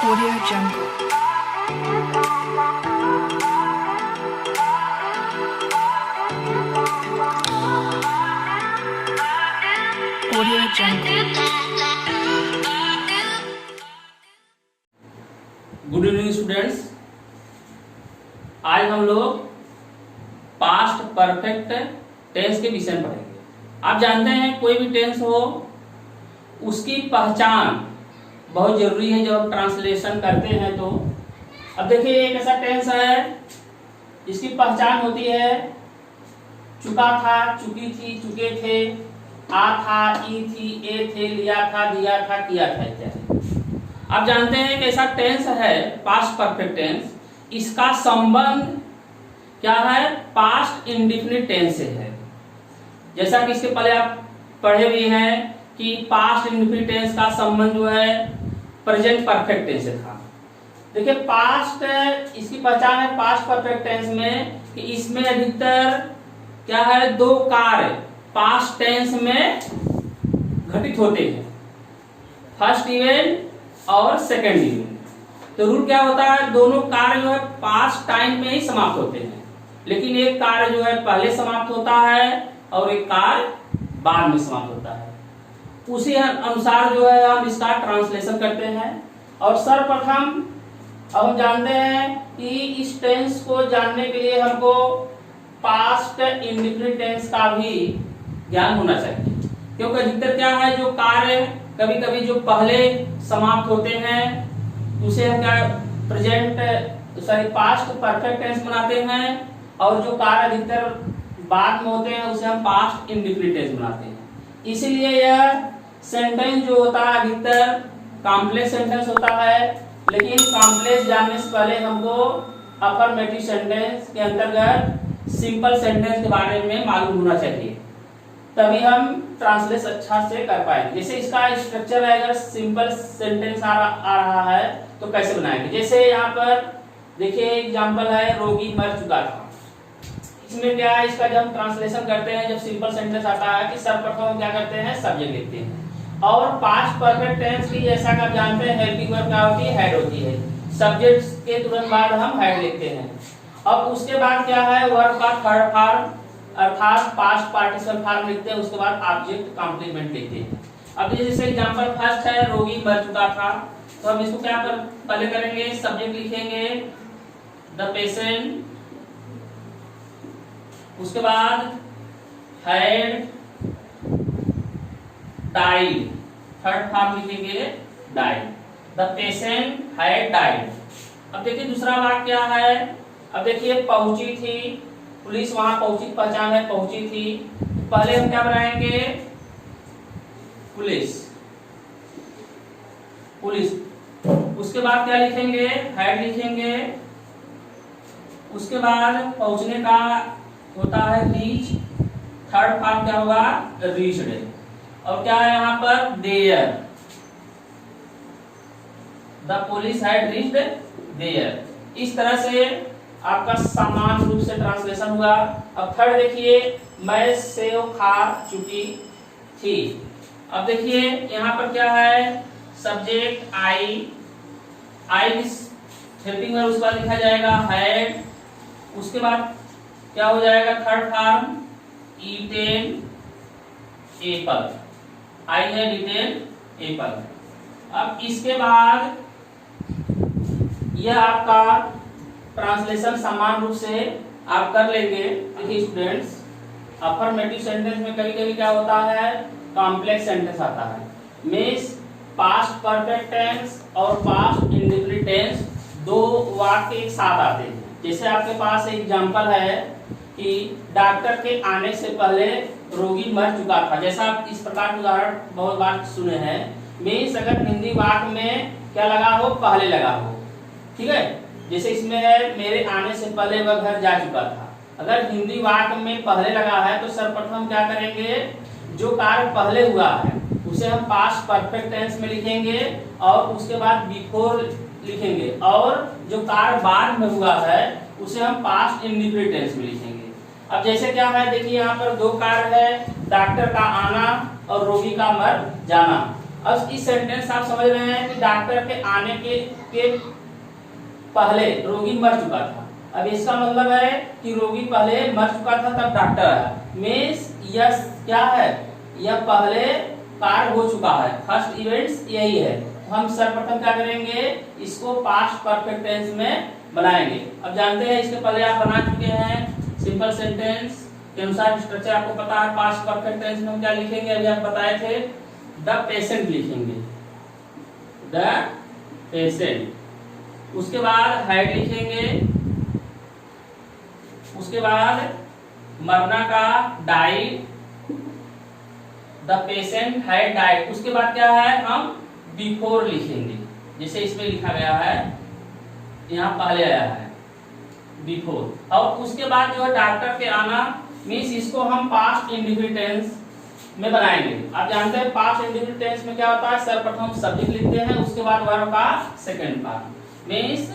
Audio Jungle. Audio Jungle. Good evening students. आज हम लोग पास्ट परफेक्ट टेंस के विषय में पढ़ेंगे। आप जानते हैं कोई भी टेंस हो उसकी पहचान बहुत जरूरी है जब ट्रांसलेशन करते हैं तो। अब देखिए एक ऐसा टेंस है जिसकी पहचान होती है चुका था, चुकी थी, चुके थे, आ था, ई थी, ए थे, लिया था, दिया था, किया था इत्यादि। आप जानते हैं कि ऐसा टेंस है पास्ट परफेक्ट टेंस, इसका संबंध क्या है? पास्ट इंडेफिनिट टेंस से है। जैसा कि इसके पहले आप पढ़े भी हैं कि पास्ट इंडेफिनिट टेंस का संबंध जो है प्रेजेंट परफेक्ट टेंस से था। देखिए पास्ट, इसकी पहचान है पास्ट परफेक्ट टेंस में कि इसमें अधिकतर क्या है, दो कार्य पास्ट टेंस में घटित होते हैं, फर्स्ट इवेंट और सेकंड इवेंट। तो रूल क्या होता है, दोनों कार्य जो है पास्ट टाइम में ही समाप्त होते हैं, लेकिन एक कार्य जो है पहले समाप्त होता है और एक कार्य बाद में समाप्त होता है। उसी अनुसार जो है हम इसका ट्रांसलेशन करते हैं। और सर्वप्रथम हम जानते हैं कि इस टेंस को जानने के लिए हमको पास्ट इंडेफिनिट टेंस का भी ज्ञान होना चाहिए, क्योंकि अधिकतर क्या है जो कार्य कभी कभी जो पहले समाप्त होते हैं उसे हम क्या पास्ट परफेक्ट टेंस बनाते हैं, और जो कार्य अधिकतर बाद में होते हैं उसे हम पास्ट इंडेफिनिट टेंस बनाते हैं। इसीलिए यह सेंटेंस जो होता है अधिकतर कॉम्प्लेक्स सेंटेंस होता है, लेकिन कॉम्प्लेक्स जानने से पहले हमको अफर्मेटिव सेंटेंस के अंतर्गत सिंपल सेंटेंस के बारे में मालूम होना चाहिए, तभी हम ट्रांसलेशन अच्छा से कर पाएंगे। जैसे इसका स्ट्रक्चर है, अगर सिंपल सेंटेंस आ रहा है तो कैसे बनाएंगे। जैसे यहाँ पर देखिए एग्जांपल है रोगी मर चुका था। इसमें क्या है, इसका जब हम ट्रांसलेशन करते हैं, जब सिंपल सेंटेंस आता है कि सर्वप्रथम हम क्या करते हैं, सब्जेक्ट लिखते हैं। और पास्ट परफेक्ट टेंस की जैसा कि आप जानते हैं हेल्पिंग वर्ब क्या होती है, हेड होती है। सब्जेक्ट के तुरंत बाद हम हेड लिखते हैं। अब उसके बाद क्या है, वर्ब का थर्ड फॉर्म अर्थात पास्ट पार्टिसिपल फॉर्म लिखते हैं, उसके बाद ऑब्जेक्ट कॉम्प्लीमेंट लिखते हैं। अब जैसे एग्जांपल फर्स्ट है रोगी मर चुका था, तो हम इसको क्या पहले करेंगे, सब्जेक्ट लिखेंगे द पेशेंट, उसके बाद हैड डाइड, थर्ड फॉर्म लिखेंगे died, the patient had died. अब देखिए दूसरा वाक्य क्या है, अब देखिए पहुंची थी पुलिस, वहां पहुंची पहचान है पहुंची थी, पहले हम क्या बनाएंगे, पुलिस, पुलिस, उसके बाद क्या लिखेंगे, हैड लिखेंगे, उसके बाद पहुंचने का होता है रीच, थर्ड फॉर्म क्या होगा, रीच्ड, और क्या है यहाँ पर there, the police had reached there. इस तरह से आपका समान रूप से ट्रांसलेशन हुआ। अब थर्ड देखिए, मैं सेव खा चुकी थी। अब देखिए यहाँ पर क्या है, सब्जेक्ट आई हेल्पिंग वर्ब, उसके बाद लिखा जाएगा हैड, उसके बाद क्या हो जाएगा, third form eaten Apple, I had eaten Apple. अब इसके बाद यह आपका ट्रांसलेशन समान रूप से आप कर लेंगे। देखिए स्टूडेंट्स, अफर्मेटिव सेंटेंस में कभी कभी क्या होता है, कॉम्प्लेक्स सेंटेंस आता है। मींस पास्ट परफेक्ट टेंस और पास्ट इंडेफिनिट टेंस दो वाक्य एक साथ आते हैं। जैसे आपके पास एग्जांपल है कि डॉक्टर के आने से पहले रोगी मर चुका था। जैसा आप इस प्रकार के उदाहरण बहुत बार सुने हैं। मींस अगर हिंदी वाक्य में क्या लगा हो, पहले लगा हो, ठीक है। जैसे इसमें है मेरे आने से पहले वह घर जा चुका था। अगर हिंदी वाक्य में पहले लगा है तो सर्वप्रथम क्या करेंगे, जो कार्य पहले हुआ है उसे हम पास्ट परफेक्ट टेंस में लिखेंगे और उसके बाद बिफोर लिखेंगे, और जो कार्य बाद में हुआ है उसे हम पास्ट इंडेफिनिट टेंस में लिखेंगे। अब जैसे क्या है, देखिए यहाँ पर दो कार्य है, डॉक्टर का आना और रोगी का मर जाना। अब इस सेंटेंस आप समझ रहे हैं कि डॉक्टर के आने के पहले रोगी मर चुका था। अब इसका मतलब है कि रोगी पहले मर चुका था तब डॉक्टर आया। मीन्स यह क्या है, यह पहले कार्य हो चुका है, फर्स्ट इवेंट्स यही है। तो हम सर्वप्रथम क्या करेंगे, इसको पास्ट परफेक्ट टेंस में बनाएंगे। अब जानते हैं इसके पहले आप बना चुके हैं सिंपल सेंटेंस के अनुसार स्ट्रक्चर आपको पता है। पास्ट परफेक्ट टेंस में हम क्या लिखेंगे, अभी आप बताए थे द पेशेंट लिखेंगे, द पेशेंट। उसके बाद हैड लिखेंगे, उसके बाद मरना का died, the patient had died. उसके बाद क्या है, हम बिफोर लिखेंगे, जैसे इसमें लिखा गया है, यहाँ पहले आया है बिफोर। और उसके बाद जो है डॉक्टर के आना, मीन्स इसको हम पास्ट इंडिफिनिट टेंस में बनाएंगे। आप जानते हैं पास्ट इंडिफिनिट टेंस में क्या होता है, सर्वप्रथम सब्जेक्ट लिखते हैं, उसके बाद वर्ब का सेकंड पार्ट, मीन्स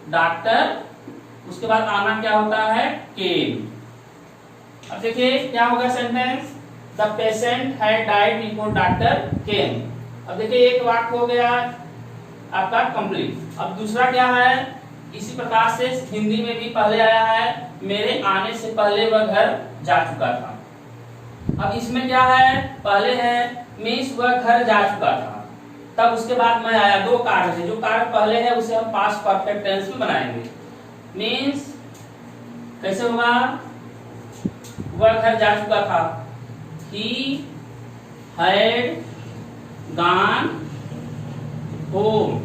डॉक्टर, उसके बाद आना क्या होता है, केम। अब देखिए क्या होगा sentence, the patient had died before doctor केम। अब देखिए एक वाक्य हो गया आपका कंप्लीट। अब दूसरा क्या है, इसी प्रकार से हिंदी में भी पहले आया है, मेरे आने से पहले वह घर जा चुका था। अब इसमें क्या है, पहले है मीन्स वह घर जा चुका था, तब उसके बाद मैं आया, दो कार्य है। जो कार्य पहले है उसे हम पास्ट परफेक्ट टेंस में बनाएंगे। मीन्स कैसे होगा, वह घर जा चुका था, he had gone home,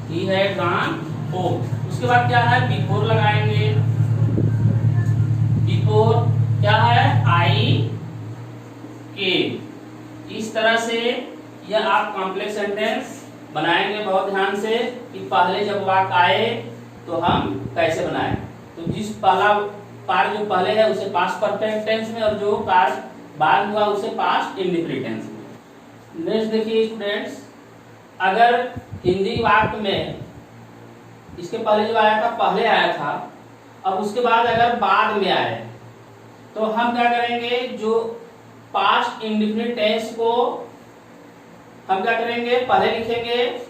he had gone home। उसके बाद क्या है, बिफोर लगाएंगे, बिफोर क्या है, आई केम। इस तरह से यह आप कॉम्प्लेक्स सेंटेंस बनाएंगे बहुत ध्यान से कि पहले जब वाक्य आए तो हम कैसे बनाएं। तो जिस पहला कार्य जो पहले है उसे पास्ट परफेक्ट टेंस में, और जो कार्य बाद हुआ उसे पास्ट इंडिफिनिट टेंस में। नेक्स्ट देखिए स्टूडेंट्स, अगर हिंदी वाक्य में इसके पहले जो आया था पहले आया था, अब उसके बाद अगर बाद में आए तो हम क्या करेंगे, जो पास्ट इंडिफिनिट टेंस को हम क्या करेंगे, पहले लिखेंगे,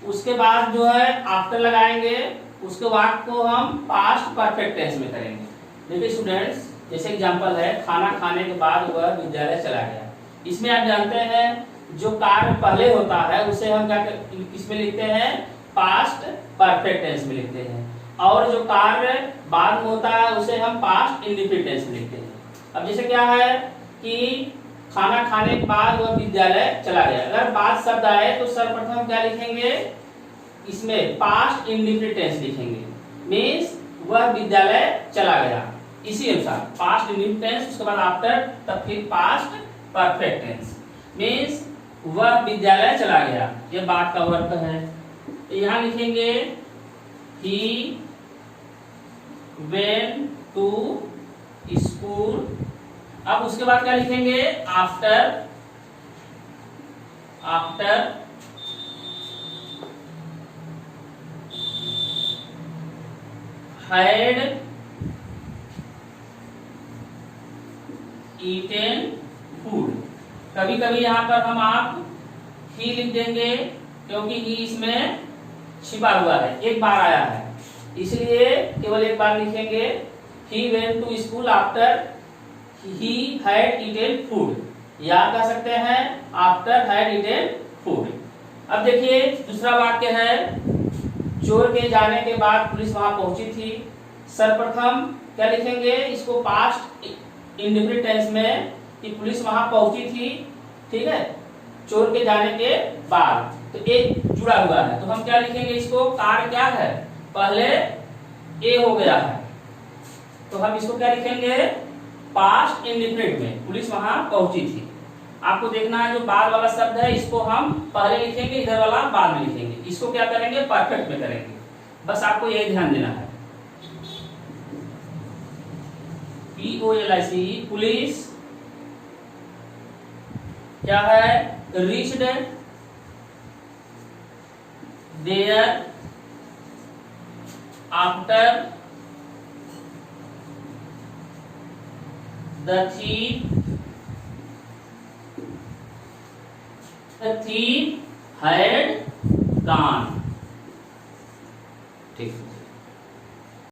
उसके बाद जो है आफ्टर लगाएंगे, उसके वाक्य को हम पास्ट परफेक्ट टेंस में करेंगे। देखिए स्टूडेंट्स, जैसे एग्जांपल है, खाना खाने के बाद वह विद्यालय चला गया। इसमें आप जानते हैं जो कार्य पहले होता है उसे हम क्या किसमें लिखते हैं, पास्ट परफेक्ट टेंस में लिखते हैं, और जो कार्य बाद में होता है उसे हम पास्ट इंडिफिनिट टेंस में लिखते हैं। अब जैसे क्या है कि खाना खाने के बाद वह विद्यालय चला गया, अगर बाद शब्द आए तो सर्वप्रथम क्या लिखेंगे, इसमें पास्ट इंडिफिनिट टेंस लिखेंगे, मीन्स वह विद्यालय चला गया। इसी अनुसार पास्ट इंडिफिनिट टेंस, उसके बाद आफ्टर, तब फिर पास्ट परफेक्ट टेंस, मीन्स वह विद्यालय चला गया, यह बात का वर्क है। तो यहाँ लिखेंगे ही वेंट टू स्कूल। अब उसके बाद क्या लिखेंगे, after, after had eaten food। कभी कभी यहाँ पर हम आप ही लिख देंगे क्योंकि ही इसमें छिपा हुआ है, एक बार आया है, इसलिए केवल एक बार लिखेंगे, he went to school after he had eaten food। याद कर सकते हैं, after had eaten food। अब देखिए दूसरा वाक्य है, चोर के जाने के बाद पुलिस वहां पहुंची थी। सर्वप्रथम क्या लिखेंगे, इसको पास्ट इंडिफिनिट टेंस में कि पुलिस वहां पहुंची थी, ठीक है, चोर के जाने के बाद, तो एक जुड़ा हुआ है, तो हम क्या लिखेंगे, इसको कार्य क्या है, पहले ए हो गया है, तो हम इसको क्या लिखेंगे, पास्ट इंडिफिनिट में, पुलिस वहां पहुंची थी। आपको देखना है जो बाद वाला शब्द है इसको हम पहले लिखेंगे, इधर वाला बाद में लिखेंगे, इसको क्या करेंगे, परफेक्ट में करेंगे। बस आपको यही ध्यान देना है। POLIC, पुलिस क्या है, reached there after the thief thief had gone। ठीक है।